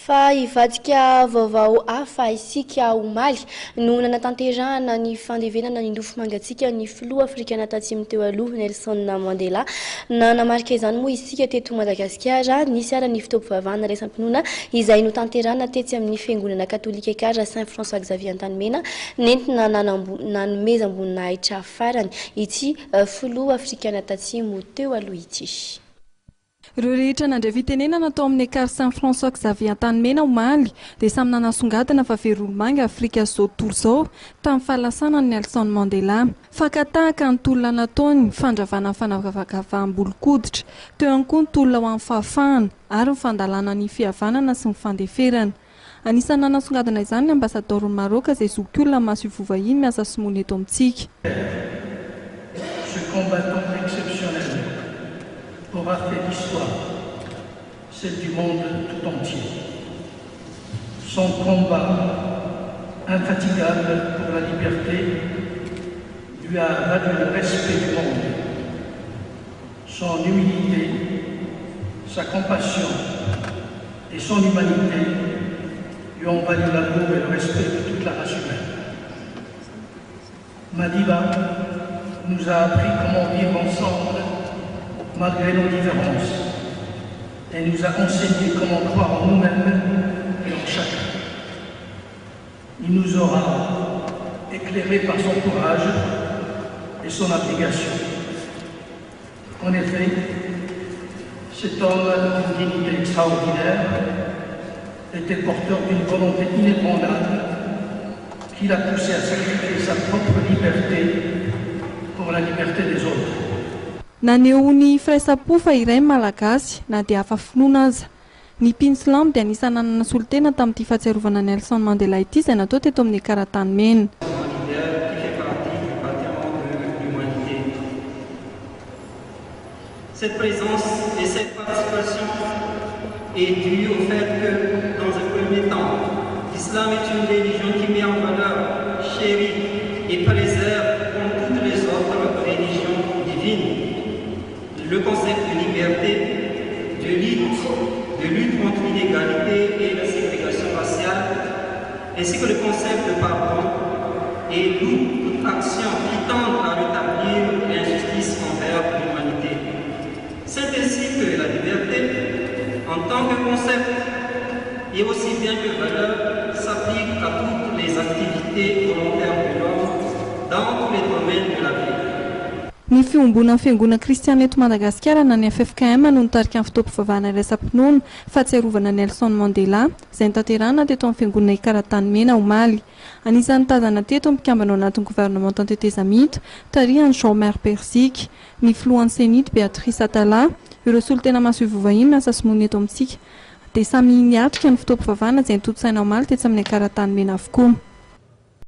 Fa ivadika vaovao hafa isika omaly no nanatanterahana ny fandevenana ny nofo mangatsika ny filoha afrikana tatsimo teo aloha Nelson Mandela. Nanamarika izany moa isika teto Madagasikara nisy ara ny fitaovam-pivavahana raisam-pinoana izay notanterahana tetsy amin'ny fiangonana katolika ekara Saint François Xavier Antanimena nentina nanomezam-boninahitra ahitra farany ity filoha afrikana tatsimo teo aloha ity. Ireo rehetra nandray fitenenana natao amin'ny ekara Saint François Xavier Antanimena omaly dia samy nanasongadina fa veronomanga Afrika zao tontolo izao tamin'ny fahalasana Nelson Mandela. Fakatahaka ny tolona nataony fandravana fanavakavavam-bolokoditra teo ihany koa ny tolona ho amin'ny fahafahana ary ny fandalana ny fihavanana sy ny fandeferana. Anisan'ny nanasongadina izany ny ambasador Maroka izay zoky olona maso ivovahiny miasa simoana eto amintsika. Aura fait l'histoire, celle du monde tout entier. Son combat infatigable pour la liberté lui a valu le respect du monde. Son humilité, sa compassion et son humanité lui ont valu l'amour et le respect de toute la race humaine. Madiba nous a appris comment vivre ensemble malgré nos différences, et nous a enseigné comment croire en nous-mêmes et en chacun. Il nous aura éclairés par son courage et son abnégation. En effet, cet homme d'une dignité extraordinaire était porteur d'une volonté inébranlable qui l'a poussé à sacrifier sa propre liberté pour la liberté des autres. Naneo ny firaisapofa iray malagasy na dia hafa finoana aza. Ny mpino silamo dia anisany nanana solotena tamin'ity fahatsiarovana Nelson Mandela ity izay natao teto amin'ny ekara Antanimena. Cette présence et cette participation est due au fait que, dans un premier temps, l'islam est une religion qui met en valeur, chérit et préserve comme toutes les autres religions divines le concept de liberté, de lutte contre l'inégalité et la ségrégation raciale, ainsi que le concept de pardon et toute action qui tend à rétablir l'injustice envers l'humanité. C'est ainsi que la liberté, en tant que concept et aussi bien que valeur, s'applique à toutes les activités volontaires de l'homme dans tous les domaines de la vie. Ny fiombonan'ny fiangonana kristiana eto Madagasikara na ny FFKM no nitarika amin'ny fitaovam-pivavahana iraisam-pinoana fahatsiarovana Nelson Mandela izay nitanterahana teto amin'ny fiangonana ekara Antanimena omaly. Anisan'ny tazana teto mpikambana ao anatin'ny gouvernement tanteteza mito tarihany Jean-Maire Persik, ny filohan'ny senity Béatrice Atala, ireo solotena maso ivovahiny miasa simoana eto amintsika dia samy niatrika ny fitaovam-pivavahana izay nitotsaina omaly tetsy amin'ny ekara Antanimena avokoa.